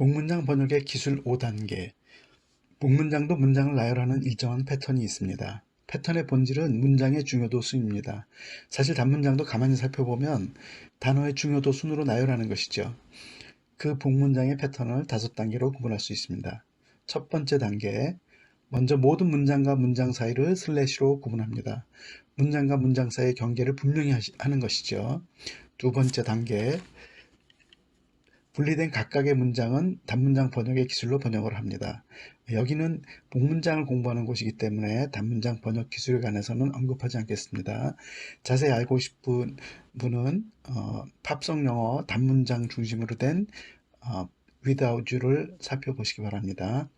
복문장 번역의 기술 5단계. 복문장도 문장을 나열하는 일정한 패턴이 있습니다. 패턴의 본질은 문장의 중요도 수입니다. 사실 단문장도 가만히 살펴보면 단어의 중요도 순으로 나열하는 것이죠. 그 복문장의 패턴을 5단계로 구분할 수 있습니다. 첫 번째 단계, 먼저 모든 문장과 문장 사이를 슬래시로 구분합니다. 문장과 문장 사이의 경계를 분명히 하는 것이죠. 두 번째 단계, 분리된 각각의 문장은 단문장 번역의 기술로 번역을 합니다. 여기는 복문장을 공부하는 곳이기 때문에 단문장 번역 기술에 관해서는 언급하지 않겠습니다. 자세히 알고 싶은 분은 팝송 영어 단문장 중심으로 된 without you를 살펴보시기 바랍니다.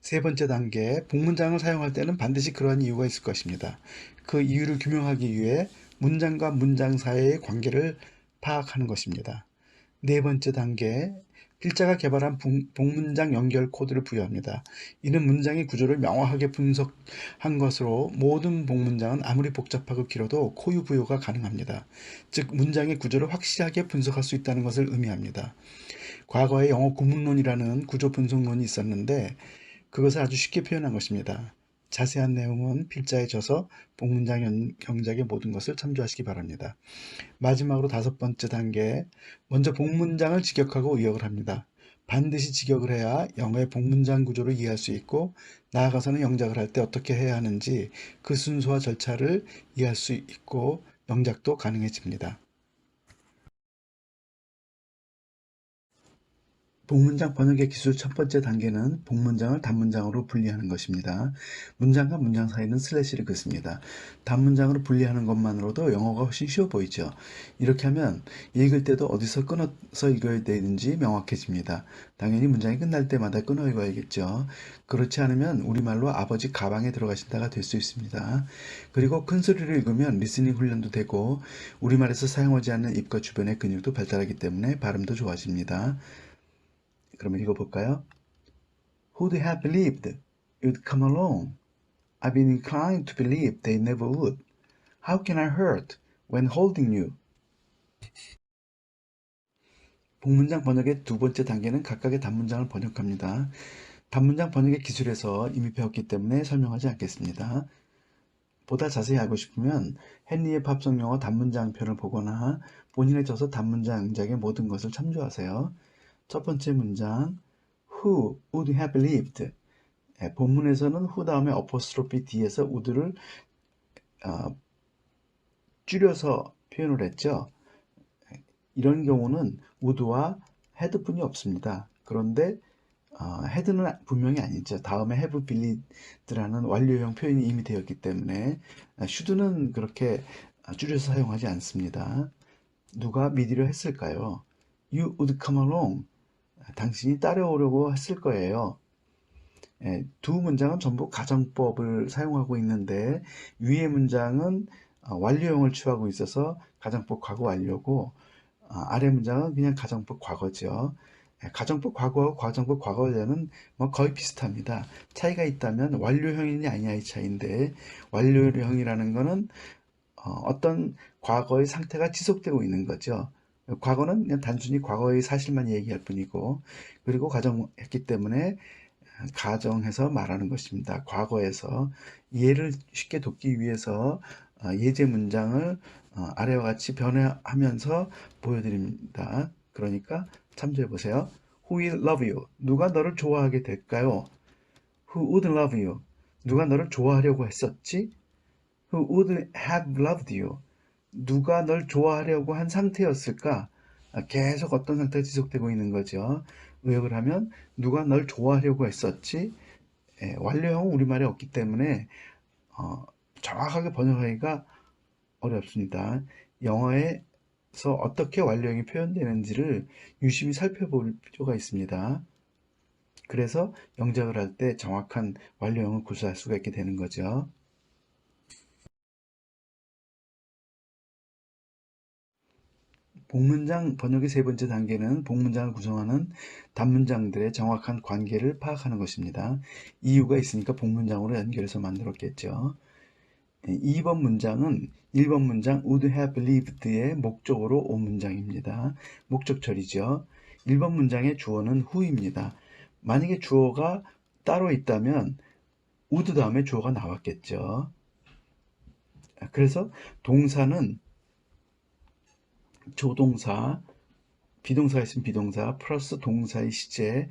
세 번째 단계, 복문장을 사용할 때는 반드시 그러한 이유가 있을 것입니다. 그 이유를 규명하기 위해 문장과 문장 사이의 관계를 파악하는 것입니다. 네 번째 단계, 필자가 개발한 복문장 연결 코드를 부여합니다. 이는 문장의 구조를 명확하게 분석한 것으로 모든 복문장은 아무리 복잡하고 길어도 코유 부여가 가능합니다. 즉 문장의 구조를 확실하게 분석할 수 있다는 것을 의미합니다. 과거에 영어 구문론이라는 구조 분석론이 있었는데 그것을 아주 쉽게 표현한 것입니다. 자세한 내용은 필자에 져서 복문장 경작의 모든 것을 참조하시기 바랍니다. 마지막으로 5번째 단계, 먼저 복문장을 직역하고 의역을 합니다. 반드시 직역을 해야 영어의 복문장 구조를 이해할 수 있고 나아가서는 영작을 할 때 어떻게 해야 하는지 그 순서와 절차를 이해할 수 있고 영작도 가능해집니다. 복문장 번역의 기술 첫 번째 단계는 복문장을 단문장으로 분리하는 것입니다. 문장과 문장 사이는 슬래시를 긋습니다. 단문장으로 분리하는 것만으로도 영어가 훨씬 쉬워 보이죠. 이렇게 하면 읽을 때도 어디서 끊어서 읽어야 되는지 명확해집니다. 당연히 문장이 끝날 때마다 끊어 읽어야겠죠. 그렇지 않으면 우리말로 아버지 가방에 들어가신다가 될 수 있습니다. 그리고 큰 소리를 읽으면 리스닝 훈련도 되고 우리말에서 사용하지 않는 입과 주변의 근육도 발달하기 때문에 발음도 좋아집니다. 그러면 읽어볼까요? Who'd have believed you'd come along? I've been inclined to believe they never would. How can I hurt when holding you? 복문장 번역의 두 번째 단계는 각각의 단문장을 번역합니다. 단문장 번역의 기술에서 이미 배웠기 때문에 설명하지 않겠습니다. 보다 자세히 알고 싶으면 헨리의 팝송 영어 단문장 편을 보거나 본인의 저서 단문장 영작의 모든 것을 참조하세요. 첫 번째 문장, Who would have believed? 본문에서는 who 다음에 어포스트로피 D에서 would를 줄여서 표현을 했죠. 이런 경우는 would와 had뿐이 없습니다. 그런데 had는 분명히 아니죠. 다음에 have believed라는 완료형 표현이 이미 되었기 때문에 should는 그렇게 줄여서 사용하지 않습니다. 누가 미디를 했을까요? You would come along. 당신이 따라오려고 했을 거예요. 두 문장은 전부 가정법을 사용하고 있는데 위의 문장은 완료형을 취하고 있어서 가정법 과거 완료고 아래 문장은 그냥 가정법 과거죠. 가정법 과거하고 가정법 과거제는 뭐 거의 비슷합니다. 차이가 있다면 완료형이냐 아니냐의 차이인데, 완료형이라는 거는 어떤 과거의 상태가 지속되고 있는 거죠. 과거는 그냥 단순히 과거의 사실만 얘기할 뿐이고, 그리고 가정했기 때문에 가정해서 말하는 것입니다. 과거에서 이해를 쉽게 돕기 위해서 예제 문장을 아래와 같이 변화하면서 보여드립니다. 그러니까 참조해 보세요. Who will love you? 누가 너를 좋아하게 될까요? Who would love you? 누가 너를 좋아하려고 했었지? Who would have loved you? 누가 널 좋아하려고 한 상태였을까? 계속 어떤 상태가 지속되고 있는 거죠. 의역을 하면 누가 널 좋아하려고 했었지? 완료형은 우리말에 없기 때문에 어, 정확하게 번역하기가 어렵습니다. 영어에서 어떻게 완료형이 표현되는지를 유심히 살펴볼 필요가 있습니다. 그래서 영작을 할 때 정확한 완료형을 구사할 수가 있게 되는 거죠. 복문장 번역의 세 번째 단계는 복문장을 구성하는 단문장들의 정확한 관계를 파악하는 것입니다. 이유가 있으니까 복문장으로 연결해서 만들었겠죠. 2번 문장은 1번 문장 would have believed의 목적어로 온 문장입니다. 목적 처리죠. 1번 문장의 주어는 who입니다. 만약에 주어가 따로 있다면 would 다음에 주어가 나왔겠죠. 그래서 동사는 조동사, 비동사가 있으면 비동사 플러스 동사의 시제,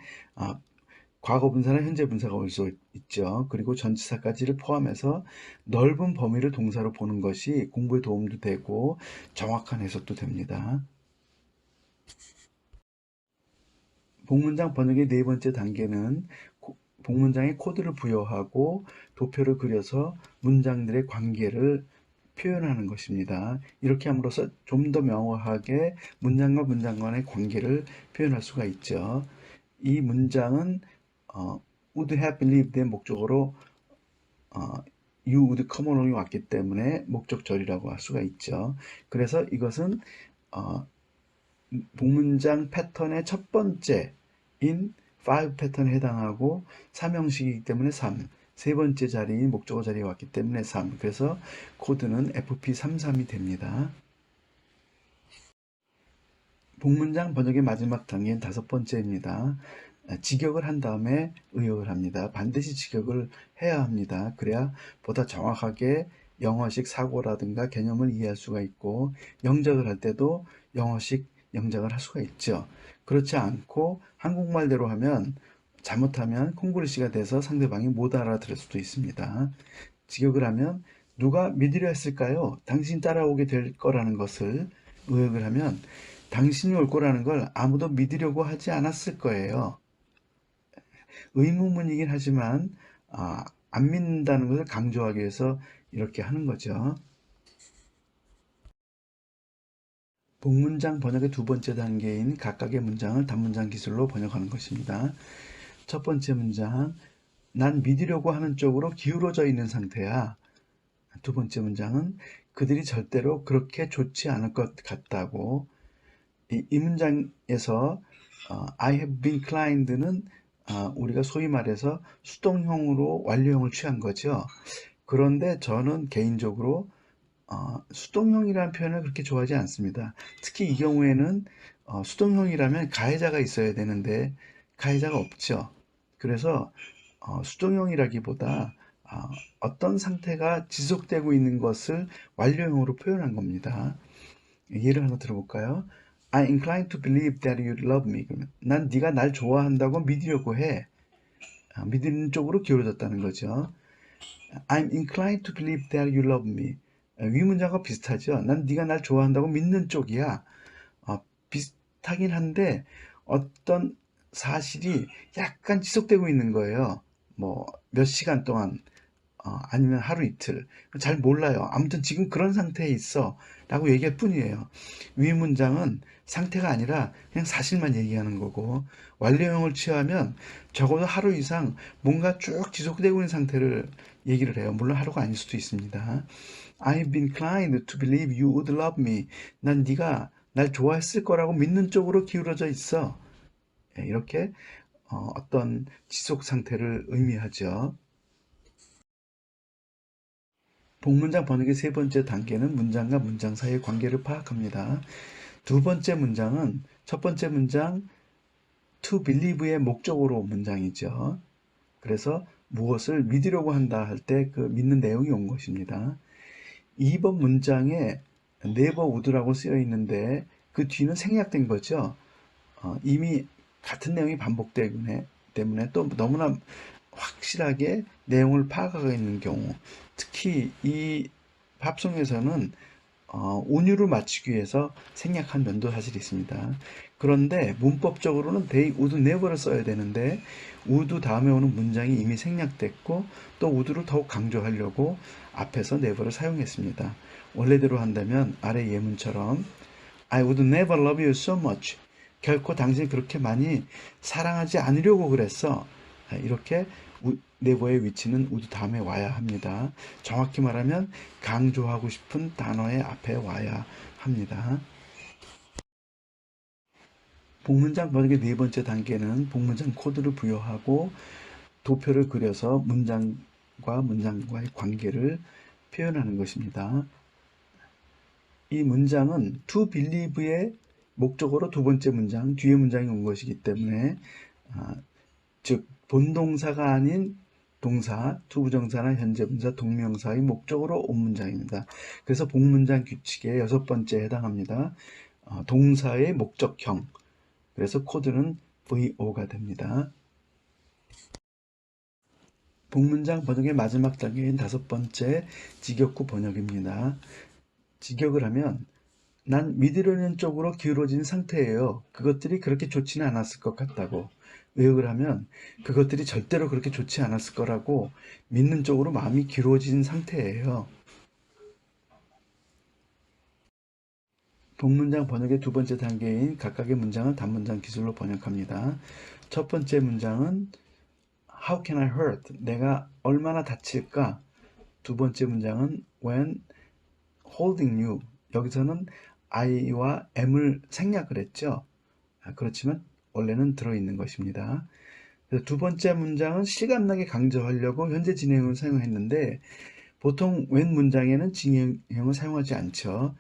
과거 분사나 현재 분사가 올 수 있죠. 그리고 전치사까지를 포함해서 넓은 범위를 동사로 보는 것이 공부에 도움도 되고 정확한 해석도 됩니다. 복문장 번역의 네 번째 단계는 복문장에 코드를 부여하고 도표를 그려서 문장들의 관계를 표현하는 것입니다. 이렇게 함으로써 좀 더 명확하게 문장과 문장 간의 관계를 표현할 수가 있죠. 이 문장은 would have believed의 목적어로 you would come along이 왔기 때문에 목적절이라고 할 수가 있죠. 그래서 이것은 복문장 패턴의 첫 번째인 5 패턴에 해당하고 3형식이기 때문에 3, 세 번째 자리인 목적어 자리에 왔기 때문에 3, 그래서 코드는 FP33이 됩니다. 복문장 번역의 마지막 단계는 다섯 번째입니다. 직역을 한 다음에 의역을 합니다. 반드시 직역을 해야 합니다. 그래야 보다 정확하게 영어식 사고라든가 개념을 이해할 수가 있고 영작을 할 때도 영어식 영작을 할 수가 있죠. 그렇지 않고 한국말대로 하면 잘못하면 콩글리시가 돼서 상대방이 못 알아들을 수도 있습니다. 직역을 하면 누가 믿으려 했을까요? 당신 따라오게 될 거라는 것을 의역을 하면 당신이 올 거라는 걸 아무도 믿으려고 하지 않았을 거예요. 의문문이긴 하지만 안 믿는다는 것을 강조하기 위해서 이렇게 하는 거죠. 복문장 번역의 두 번째 단계인 각각의 문장을 단문장 기술로 번역하는 것입니다. 첫 번째 문장, 난 믿으려고 하는 쪽으로 기울어져 있는 상태야. 두 번째 문장은 그들이 절대로 그렇게 좋지 않을 것 같다고. 이 문장에서 I have been inclined는 우리가 소위 말해서 수동형으로 완료형을 취한 거죠. 그런데 저는 개인적으로 수동형이라는 표현을 그렇게 좋아하지 않습니다. 특히 이 경우에는 수동형이라면 가해자가 있어야 되는데 가해자가 없죠. 그래서 수동형이라기보다 어떤 상태가 지속되고 있는 것을 완료형으로 표현한 겁니다. 예를 하나 들어볼까요? I incline to believe that you love me. 그러면 난 네가 날 좋아한다고 믿으려고 해. 믿는 쪽으로 기울어졌다는 거죠. I'm inclined to believe that you love me. 위 문장과 비슷하죠. 난 네가 날 좋아한다고 믿는 쪽이야. 비슷하긴 한데 어떤 사실이 약간 지속되고 있는 거예요. 뭐 몇 시간 동안 아니면 하루 이틀 잘 몰라요. 아무튼 지금 그런 상태에 있어 라고 얘기할 뿐이에요. 위 문장은 상태가 아니라 그냥 사실만 얘기하는 거고 완료형을 취하면 적어도 하루 이상 뭔가 쭉 지속되고 있는 상태를 얘기를 해요. 물론 하루가 아닐 수도 있습니다. I've been inclined to believe you would love me. 난 네가 날 좋아했을 거라고 믿는 쪽으로 기울어져 있어. 이렇게 어떤 지속 상태를 의미하죠. 복문장 번역의 세 번째 단계는 문장과 문장 사이의 관계를 파악합니다. 두 번째 문장은 첫 번째 문장 to believe의 목적으로 온 문장이죠. 그래서 무엇을 믿으려고 한다 할 때 그 믿는 내용이 온 것입니다. 2번 문장에 never would라고 쓰여 있는데 그 뒤는 생략된 거죠. 이미 같은 내용이 반복되기 때문에 또 너무나 확실하게 내용을 파악하고 있는 경우, 특히 이 팝송에서는 운율을 맞추기 위해서 생략한 면도 사실 있습니다. 그런데 문법적으로는 they would never를 써야 되는데 would 다음에 오는 문장이 이미 생략됐고 또 would를 더욱 강조하려고 앞에서 never를 사용했습니다. 원래대로 한다면 아래 예문처럼 I would never love you so much. 결코 당신을 그렇게 많이 사랑하지 않으려고 그랬어. 이렇게 never의 위치는 would 다음에 와야 합니다. 정확히 말하면 강조하고 싶은 단어의 앞에 와야 합니다. 복문장 번역의 네 번째 단계는 복문장 코드를 부여하고 도표를 그려서 문장과 문장과의 관계를 표현하는 것입니다. 이 문장은 to believe의 목적어로 두 번째 문장, 뒤에 문장이 온 것이기 때문에 즉 본동사가 아닌 동사, 투부정사나 현재분사, 동명사의 목적으로 온 문장입니다. 그래서 복문장 규칙의 여섯 번째에 해당합니다. 동사의 목적형. 그래서 코드는 VO가 됩니다. 복문장 번역의 마지막 단계인 다섯 번째 직역구 번역입니다. 직역을 하면 난 믿으려는 쪽으로 기울어진 상태예요. 그것들이 그렇게 좋지는 않았을 것 같다고. 의역을 하면 그것들이 절대로 그렇게 좋지 않았을 거라고 믿는 쪽으로 마음이 기울어진 상태예요. 복문장 번역의 두 번째 단계인 각각의 문장을 단문장 기술로 번역합니다. 첫 번째 문장은 How can I hurt? 내가 얼마나 다칠까? 두 번째 문장은 When holding you. 여기서는 I와 M을 생략을 했죠. 그렇지만 원래는 들어있는 것입니다. 그래서 두 번째 문장은 실감나게 강조하려고 현재 진행형을 사용했는데 보통 when 문장에는 진행형을 사용하지 않죠.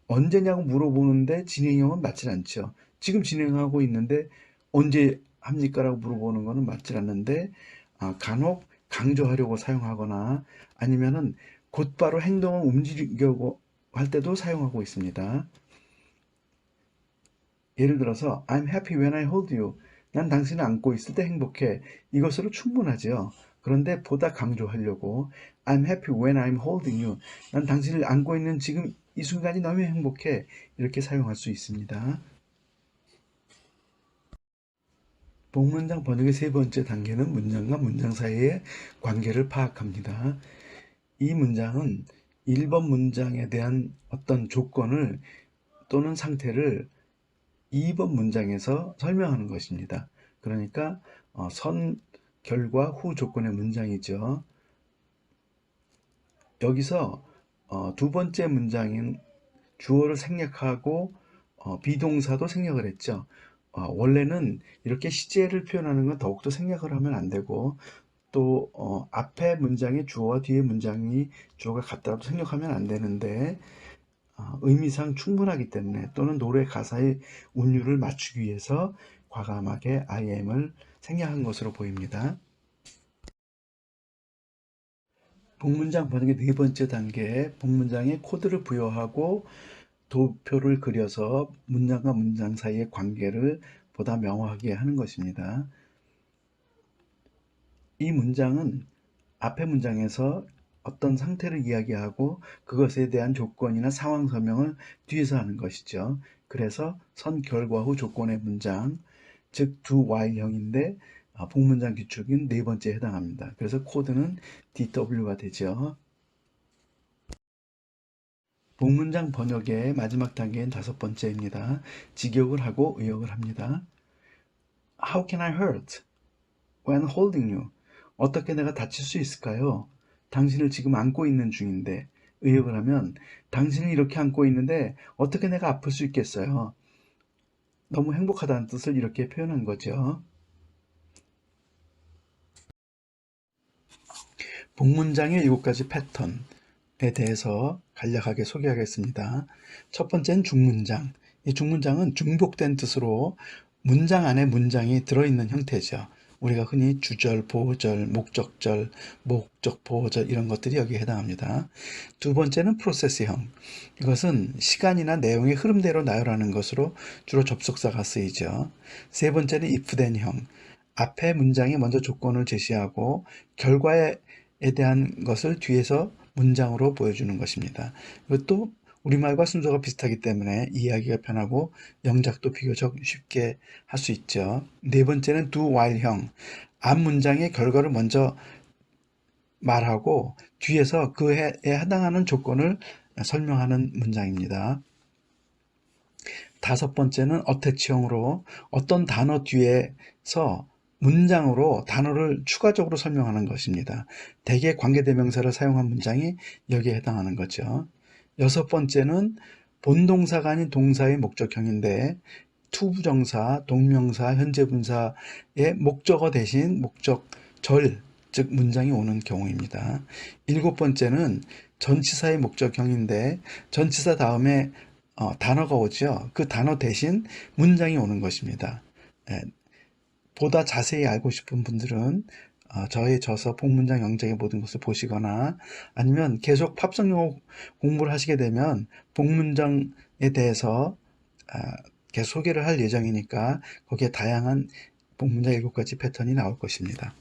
언제냐고 물어보는데 진행형은 맞질 않죠. 지금 진행하고 있는데 언제 합니까? 라고 물어보는 것은 맞질 않는데 간혹 강조하려고 사용하거나 아니면은 곧바로 행동을 움직이려고 할 때도 사용하고 있습니다. 예를 들어서 I'm happy when I hold you. 난 당신을 안고 있을 때 행복해. 이것으로 충분하죠. 그런데 보다 강조하려고 I'm happy when I'm holding you. 난 당신을 안고 있는 지금 이 순간이 너무 행복해. 이렇게 사용할 수 있습니다. 복문장 번역의 세 번째 단계는 문장과 문장 사이의 관계를 파악합니다. 이 문장은 1번 문장에 대한 어떤 조건을 또는 상태를 2번 문장에서 설명하는 것입니다. 그러니까 선, 결과, 후 조건의 문장이죠. 여기서 두 번째 문장인 주어를 생략하고 비동사도 생략을 했죠. 원래는 이렇게 시제를 표현하는 건 더욱더 생략을 하면 안 되고 또 앞에 문장의 주어와 뒤에 문장이 주어가 같더라도 생략하면 안 되는데 의미상 충분하기 때문에 또는 노래 가사의 운율을 맞추기 위해서 과감하게 IM을 생략한 것으로 보입니다. 복문장 번역의 네 번째 단계, 복문장에 코드를 부여하고 도표를 그려서 문장과 문장 사이의 관계를 보다 명확하게 하는 것입니다. 이 문장은 앞의 문장에서 어떤 상태를 이야기하고 그것에 대한 조건이나 상황 설명을 뒤에서 하는 것이죠. 그래서 선, 결과 후 조건의 문장, 즉 do while형인데 복문장 규칙인 네 번째에 해당합니다. 그래서 코드는 DW가 되죠. 복문장 번역의 마지막 단계인 다섯 번째입니다. 직역을 하고 의역을 합니다. How can I hurt when holding you? 어떻게 내가 다칠 수 있을까요? 당신을 지금 안고 있는 중인데 의역을 하면 당신을 이렇게 안고 있는데 어떻게 내가 아플 수 있겠어요? 너무 행복하다는 뜻을 이렇게 표현한 거죠. 복문장의 7가지 패턴에 대해서 간략하게 소개하겠습니다. 첫 번째는 중문장. 이 중문장은 중복된 뜻으로 문장 안에 문장이 들어있는 형태죠. 우리가 흔히 주절, 보절, 목적절, 목적, 보호절 이런 것들이 여기에 해당합니다. 두 번째는 프로세스형. 이것은 시간이나 내용의 흐름대로 나열하는 것으로 주로 접속사가 쓰이죠. 세 번째는 if then형. 앞에 문장이 먼저 조건을 제시하고 결과에 대한 것을 뒤에서 문장으로 보여주는 것입니다. 이것도 우리말과 순서가 비슷하기 때문에 이해하기가 편하고 영작도 비교적 쉽게 할 수 있죠. 네 번째는 do while형. 앞 문장의 결과를 먼저 말하고 뒤에서 그에 해당하는 조건을 설명하는 문장입니다. 다섯 번째는 어태치형으로 어떤 단어 뒤에서 문장으로 단어를 추가적으로 설명하는 것입니다. 대개 관계대명사를 사용한 문장이 여기에 해당하는 거죠. 여섯 번째는 본동사가 아닌 동사의 목적형인데 투부정사, 동명사, 현재분사의 목적어 대신 목적절, 즉 문장이 오는 경우입니다. 일곱 번째는 전치사의 목적형인데 전치사 다음에 단어가 오죠. 그 단어 대신 문장이 오는 것입니다. 예, 보다 자세히 알고 싶은 분들은 저의 저서 복문장 영작의 모든 것을 보시거나 아니면 계속 팝송 영어 공부를 하시게 되면 복문장에 대해서 계속 소개를 할 예정이니까 거기에 다양한 복문장 7가지 패턴이 나올 것입니다.